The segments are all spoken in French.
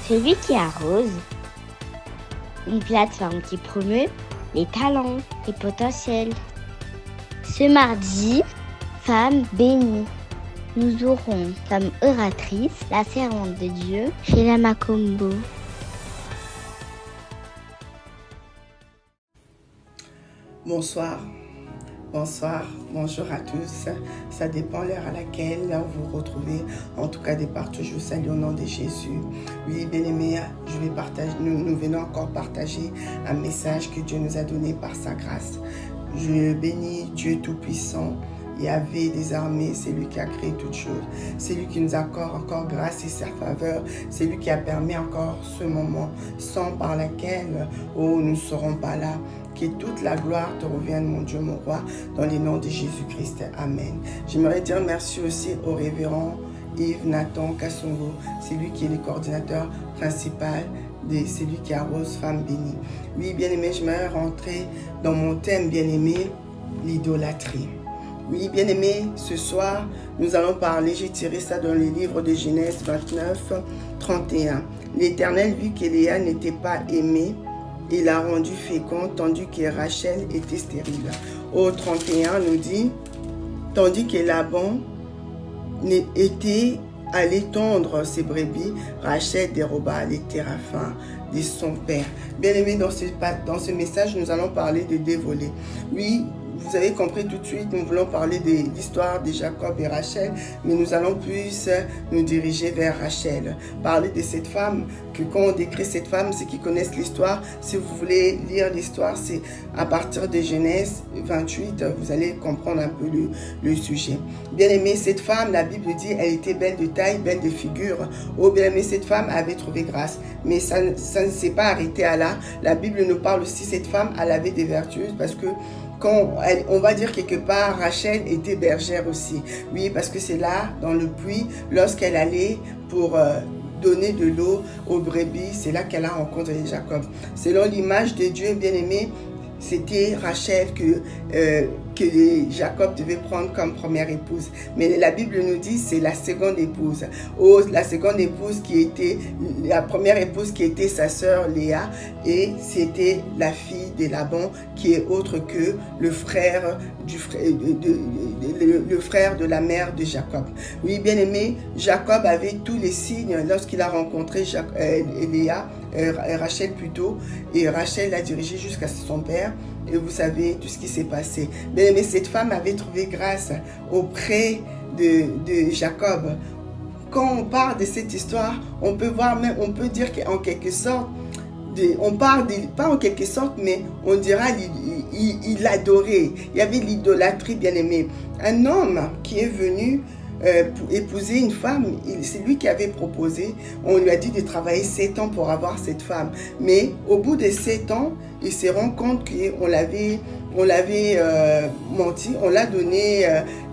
Celui qui arrose, une plateforme qui promeut les talents et potentiels. Ce mardi, Femme bénie, nous aurons comme oratrice la servante de Dieu, Sheila Makombo. Bonsoir, bonjour à tous. Ça dépend l'heure à laquelle vous vous retrouvez. En tout cas, des partout, je vous salue au nom de Jésus. Oui, bien-aimés, nous venons encore partager un message que Dieu nous a donné par sa grâce. Je bénis Dieu Tout-Puissant. Yahvé des armées, c'est lui qui a créé toutes choses. C'est lui qui nous accorde encore grâce et sa faveur. C'est lui qui a permis encore ce moment, sans par laquelle nous ne serons pas là. Que toute la gloire te revienne, mon Dieu, mon roi, dans les noms de Jésus-Christ. Amen. J'aimerais dire merci aussi au révérend Yves Nathan Kassongo. C'est lui qui est le coordinateur principal. C'est lui qui arrose Femme bénie. Oui, bien-aimé, j'aimerais rentrer dans mon thème, bien-aimé, l'idolâtrie. Oui, bien-aimés, ce soir, nous allons parler, j'ai tiré ça dans le livre de Genèse 29, 31. L'Éternel vit que Léa n'était pas aimée, il l'a rendue féconde, tandis que Rachel était stérile. Au 31, nous dit, tandis que Laban était allé tondre ses brebis, Rachel déroba les téraphins de son père. Bien-aimés, dans ce message, nous allons parler de dévoler. Oui, vous avez compris tout de suite, nous voulons parler de l'histoire de Jacob et Rachel, mais nous allons plus nous diriger vers Rachel. Parler de cette femme, que quand on décrit cette femme, ceux qui connaissent l'histoire, si vous voulez lire l'histoire, c'est à partir de Genèse 28, vous allez comprendre un peu le sujet. Bien aimé, cette femme, la Bible dit, elle était belle de taille, belle de figure. Oh bien aimé, cette femme avait trouvé grâce, mais ça ne s'est pas arrêté à là. La Bible nous parle aussi, cette femme, elle avait des vertus, parce que on va dire quelque part, Rachel était bergère aussi. Oui, parce que c'est là, dans le puits, lorsqu'elle allait pour donner de l'eau aux brebis, c'est là qu'elle a rencontré Jacob. Selon l'image de Dieu, bien-aimé, c'était Rachel que Jacob devait prendre comme première épouse. Mais la Bible nous dit c'est la seconde épouse. Oh, la seconde épouse qui était, la première épouse qui était sa sœur Léa, et c'était la fille de Laban qui est autre que le frère de la mère de Jacob. Oui, bien aimé, Jacob avait tous les signes lorsqu'il a rencontré Léa, Rachel plutôt, et Rachel l'a dirigé jusqu'à son père. Et vous savez tout ce qui s'est passé. Mais cette femme avait trouvé grâce auprès de Jacob. Quand on parle de cette histoire, on peut voir même, on peut dire qu'en quelque sorte, on parle pas en quelque sorte, mais on dira il adorait. Il y avait l'idolâtrie, bien aimé. Un homme qui est venu pour épouser une femme, c'est lui qui avait proposé. On lui a dit de travailler 7 ans pour avoir cette femme. Mais au bout de 7 ans, il se rend compte qu'on l'avait menti, on l'a donné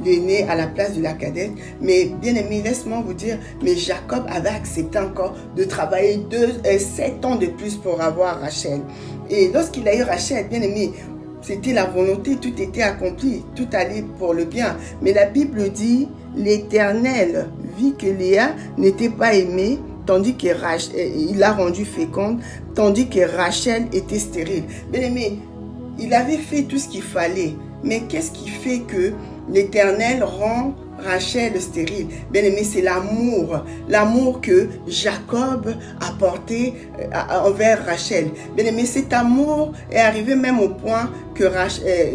l'aîné à la place de la cadette. Mais bien aimé, laisse-moi vous dire, mais Jacob avait accepté encore de travailler 7 ans de plus pour avoir Rachel. Et lorsqu'il a eu Rachel, bien aimé, c'était la volonté, tout était accompli, tout allait pour le bien. Mais la Bible dit, l'Éternel vit que Léa n'était pas aimée, tandis que il l'a rendue féconde, tandis que Rachel était stérile. Bien aimé, il avait fait tout ce qu'il fallait, mais qu'est-ce qui fait que l'Éternel rend Rachel stérile? Bien aimé, c'est l'amour que Jacob a porté envers Rachel. Bien aimé, cet amour est arrivé même au point que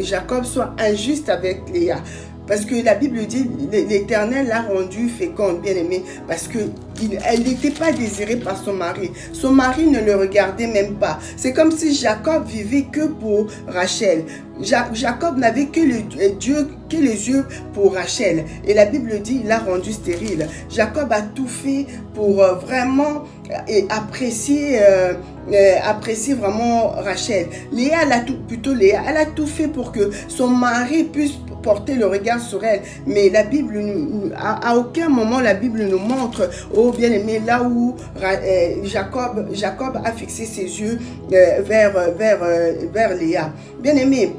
Jacob soit injuste avec Léa. Parce que la Bible dit, l'Éternel l'a rendue féconde, bien aimée, parce qu'elle n'était pas désirée par son mari. Son mari ne le regardait même pas. C'est comme si Jacob vivait que pour Rachel. Jacob n'avait que les yeux pour Rachel. Et la Bible dit, il l'a rendue stérile. Jacob a tout fait pour vraiment apprécier vraiment Rachel. Léa, elle a tout fait pour que son mari puisse porter le regard sur elle. Mais la Bible, à aucun moment la Bible nous montre, oh bien aimé, là où Jacob a fixé ses yeux vers Léa. Bien aimé,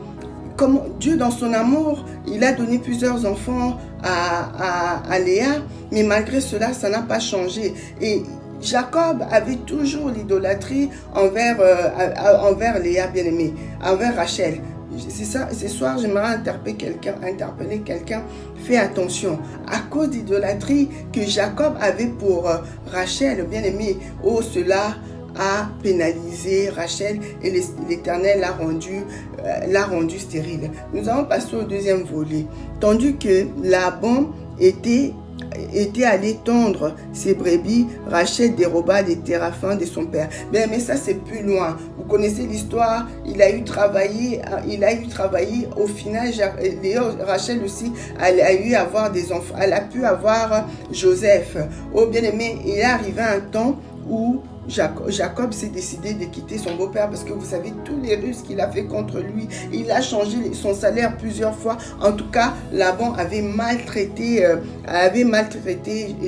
comme Dieu dans son amour, il a donné plusieurs enfants à Léa, mais malgré cela, ça n'a pas changé. Et Jacob avait toujours l'idolâtrie envers Léa, bien-aimée, envers Rachel. C'est ça, ce soir, j'aimerais interpeller quelqu'un. Fais attention. À cause d'idolâtrie que Jacob avait pour Rachel, bien-aimé, cela a pénalisé Rachel et l'Éternel l'a rendu stérile. Nous allons passer au deuxième volet. Tandis que Laban était allé tondre ses brebis, Rachel déroba les téraphins de son père. Mais ça, c'est plus loin. Vous connaissez l'histoire. Il a eu travaillé. Au final, Rachel aussi, elle a pu avoir Joseph. Oh, bien aimé, il est arrivé un temps où Jacob s'est décidé de quitter son beau-père parce que vous savez tous les ruses qu'il a fait contre lui. Il a changé son salaire plusieurs fois. En tout cas, Laban avait maltraité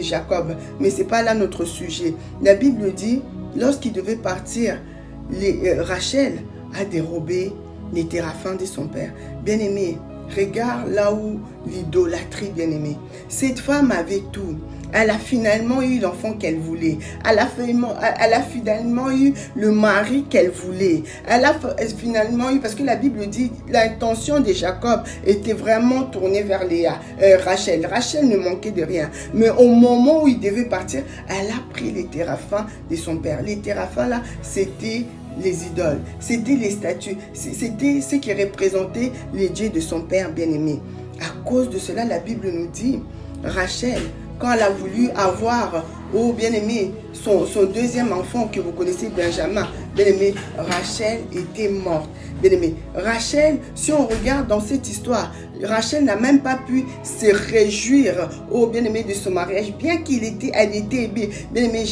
Jacob. Mais ce n'est pas là notre sujet. La Bible dit, lorsqu'il devait partir, Rachel a dérobé les téraphins de son père. Bien-aimé, regarde là où l'idolâtrie, bien-aimé. Cette femme avait tout. Elle a finalement eu l'enfant qu'elle voulait. Elle a finalement eu le mari qu'elle voulait. Elle a finalement eu, parce que la Bible dit, l'intention de Jacob était vraiment tournée vers Rachel. Rachel ne manquait de rien. Mais au moment où il devait partir, elle a pris les téraphins de son père. Les téraphins là, c'était les idoles, c'était les statues, c'était ce qui représentait les dieux de son père bien-aimé. À cause de cela, la Bible nous dit, Rachel, quand elle a voulu avoir, bien-aimé, son deuxième enfant que vous connaissez, Benjamin, bien-aimé, Rachel était morte. Bien-aimé, Rachel, si on regarde dans cette histoire, Rachel n'a même pas pu se réjouir bien-aimé de son mariage, bien elle était bien-aimé.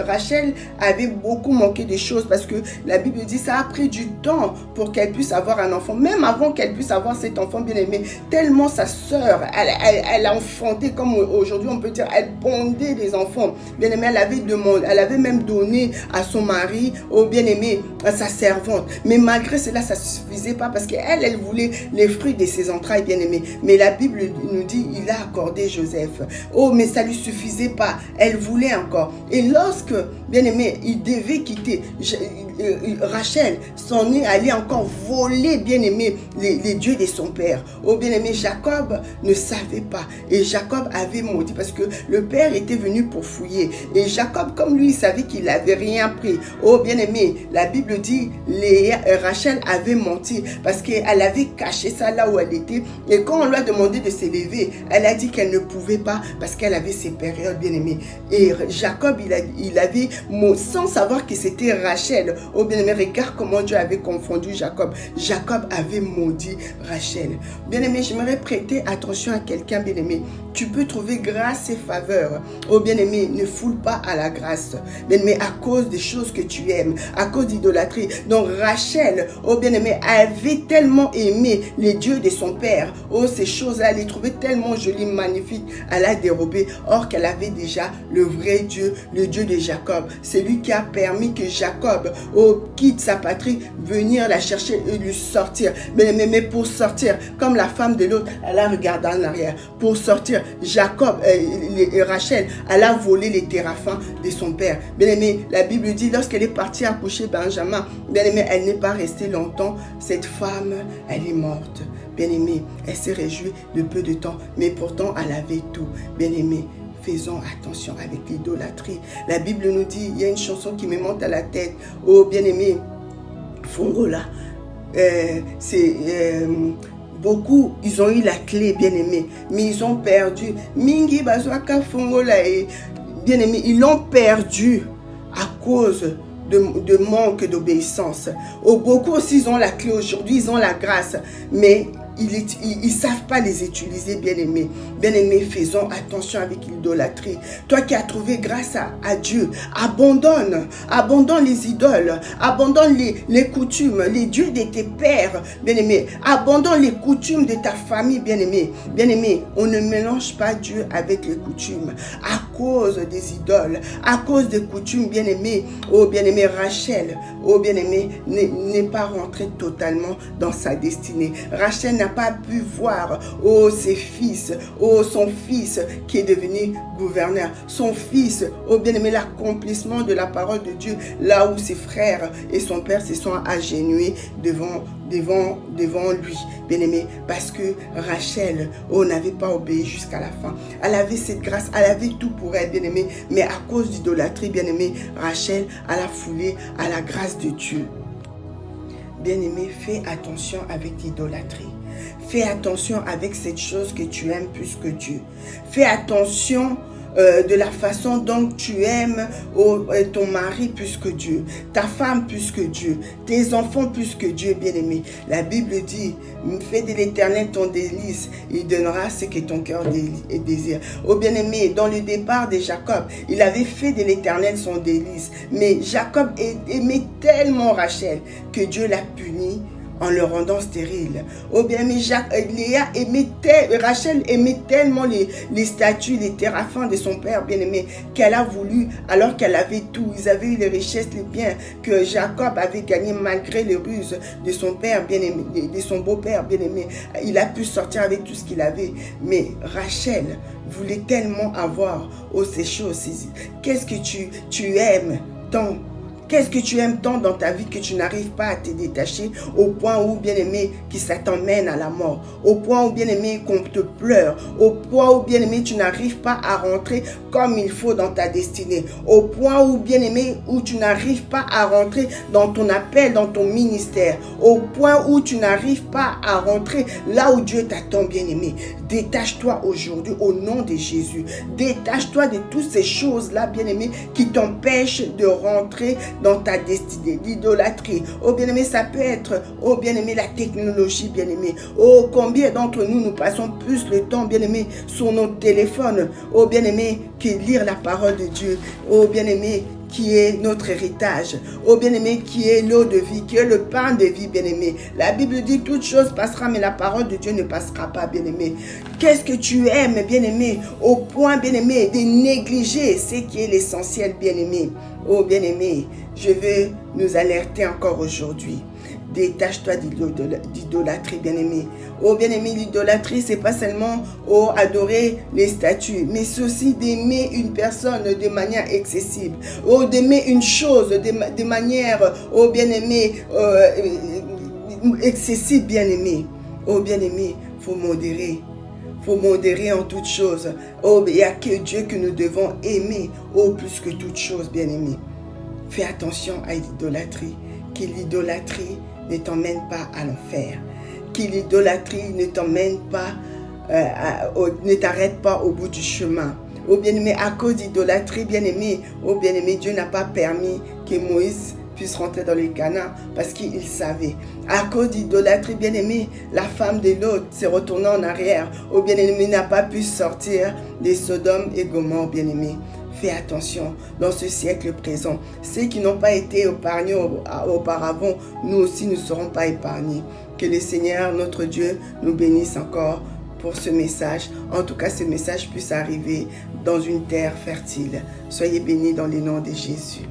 Rachel avait beaucoup manqué de choses parce que la Bible dit ça a pris du temps pour qu'elle puisse avoir un enfant. Même avant qu'elle puisse avoir cet enfant, bien-aimé, tellement sa sœur, elle a enfanté, comme aujourd'hui on peut dire, elle pondait des enfants. Bien-aimé, elle avait même donné à son mari, bien-aimé, à sa servante. Mais malgré cela, ça ne suffisait pas parce qu'elle voulait les fruits de ses entrailles, bien-aimé. Mais la Bible nous dit, il a accordé Joseph. Mais ça ne lui suffisait pas. Elle voulait encore. Et lorsque, bien-aimé, il devait quitter, Rachel s'en est allée encore voler, bien-aimé, les dieux de son père. Bien-aimé, Jacob ne savait pas. Et Jacob avait maudit parce que le père était venu pour fouiller. Et Jacob, comme lui, il savait qu'il n'avait rien pris. Bien-aimé, la Bible dit, Rachel avait menti parce qu'elle avait caché ça là où elle était. Et quand on lui a demandé de s'élever, elle a dit qu'elle ne pouvait pas parce qu'elle avait ses périodes, bien-aimé. Et Jacob, il avait, sans savoir que c'était Rachel. Bien-aimé, regarde comment Dieu avait confondu Jacob. Jacob avait maudit Rachel. Bien-aimé, j'aimerais prêter attention à quelqu'un, bien-aimé. Tu peux trouver grâce et faveur. Bien-aimé, ne foule pas à la grâce. Bien-aimé, à cause des choses que tu aimes, à cause d'idolâtrie. Donc Rachel, bien-aimé, avait tellement aimé les dieux de son père. Ces choses-là, elle les trouvait tellement jolies, magnifiques. Elle a dérobé. Or qu'elle avait déjà le vrai Dieu, le Dieu de Jacob. C'est lui qui a permis que Jacob quitte sa patrie, venir la chercher et lui sortir. Mais pour sortir, comme la femme de l'autre, elle a regardé en arrière. Pour sortir, Rachel, elle a volé les téraphins de son père. Bien-aimé, la Bible dit, lorsqu'elle est partie accoucher Benjamin, bien-aimé, elle n'est pas restée longtemps. Cette femme, elle est morte. Bien-aimé, elle s'est réjouie de peu de temps, mais pourtant, elle avait tout. Bien-aimé, faisons attention avec l'idolâtrie. La Bible nous dit, il y a une chanson qui me monte à la tête. Bien-aimé, Fongola, beaucoup, ils ont eu la clé, bien-aimé, mais ils ont perdu. Mingi Bazwaka Fongola, bien-aimé, ils l'ont perdu à cause de manque d'obéissance. Beaucoup aussi, ils ont la clé aujourd'hui, ils ont la grâce, mais ils ne savent pas les utiliser, bien-aimés. Bien-aimés, faisons attention avec l'idolâtrie. Toi qui as trouvé grâce à Dieu, abandonne les idoles, abandonne les coutumes, les dieux de tes pères, bien-aimés. Abandonne les coutumes de ta famille, bien-aimés. Bien-aimés, on ne mélange pas Dieu avec les coutumes. À cause des idoles, à cause des coutumes, bien-aimés, bien-aimé Rachel, bien-aimé, n'est pas rentrée totalement dans sa destinée. Rachel n'a pas pu voir, ses fils, son fils qui est devenu gouverneur, son fils, oh bien-aimé, l'accomplissement de la parole de Dieu, là où ses frères et son père se sont agenouillés devant lui, bien-aimé, parce que Rachel, oh, n'avait pas obéi jusqu'à la fin. Elle avait cette grâce, elle avait tout pour elle, bien-aimé, mais à cause d'idolâtrie, bien-aimé, Rachel, elle a foulé à la grâce de Dieu. Bien-aimé, fais attention avec l'idolâtrie. Fais attention avec cette chose que tu aimes plus que Dieu. Fais attention de la façon dont tu aimes ton mari plus que Dieu, ta femme plus que Dieu, tes enfants plus que Dieu, bien-aimé. La Bible dit, fais de l'Éternel ton délice, il donnera ce que ton cœur désire. Oh bien-aimé, dans le départ de Jacob, il avait fait de l'Éternel son délice, mais Jacob aimait tellement Rachel que Dieu l'a puni en le rendant stérile. Oh bien, mais Rachel aimait tellement les statues, les téraphins de son père bien-aimé, qu'elle a voulu, alors qu'elle avait tout, ils avaient eu les richesses, les biens que Jacob avait gagnés malgré les ruses de son père bien-aimé, de son beau-père bien-aimé. Il a pu sortir avec tout ce qu'il avait. Mais Rachel voulait tellement avoir ces choses. Qu'est-ce que tu aimes tant? Qu'est-ce que tu aimes tant dans ta vie que tu n'arrives pas à te détacher au point où, bien-aimé, que ça t'emmène à la mort, au point où, bien-aimé, qu'on te pleure, au point où, bien-aimé, tu n'arrives pas à rentrer comme il faut dans ta destinée, au point où, bien-aimé, où tu n'arrives pas à rentrer dans ton appel, dans ton ministère, au point où tu n'arrives pas à rentrer là où Dieu t'attend, bien-aimé. Détache-toi aujourd'hui au nom de Jésus. Détache-toi de toutes ces choses-là, bien-aimé, qui t'empêchent de rentrer dans ta destinée. L'idolâtrie, oh bien-aimé, ça peut être, oh bien-aimé, la technologie, bien-aimé. Oh, combien d'entre nous passons plus le temps, bien-aimé, sur nos téléphones, oh bien-aimé, que lire la parole de Dieu. Oh bien-aimé, qui est notre héritage, oh bien-aimé, qui est l'eau de vie, qui est le pain de vie, bien-aimé. La Bible dit, toute chose passera, mais la parole de Dieu ne passera pas, bien-aimé. Qu'est-ce que tu aimes, bien-aimé, au point, bien-aimé, de négliger ce qui est l'essentiel, bien-aimé. Oh bien-aimé, je veux nous alerter encore aujourd'hui. Détache-toi d'idolâtrie, bien-aimé. Oh, bien-aimé, l'idolâtrie, c'est pas seulement adorer les statues, mais c'est aussi d'aimer une personne de manière excessive. Oh, d'aimer une chose de manière, oh, bien-aimé, excessive, bien-aimé. Oh, bien-aimé, faut modérer. Faut modérer en toutes choses. Oh, il n'y a que Dieu que nous devons aimer. Oh, plus que toutes choses, bien-aimé. Fais attention à l'idolâtrie. Que l'idolâtrie ne t'emmène pas à l'enfer. Que l'idolâtrie ne t'emmène pas, ne t'arrête pas au bout du chemin. Oh bien-aimé, à cause d'idolâtrie, bien-aimé, oh bien-aimé, Dieu n'a pas permis que Moïse puisse rentrer dans les Canaan parce qu'il savait. À cause d'idolâtrie, bien-aimé, la femme de l'autre s'est retournée en arrière. Oh bien-aimé, n'a pas pu sortir des Sodome et Gomorrhe, bien-aimé. Fais attention dans ce siècle présent. Ceux qui n'ont pas été épargnés auparavant, nous aussi ne serons pas épargnés. Que le Seigneur, notre Dieu, nous bénisse encore pour ce message. En tout cas, ce message puisse arriver dans une terre fertile. Soyez bénis dans le nom de Jésus.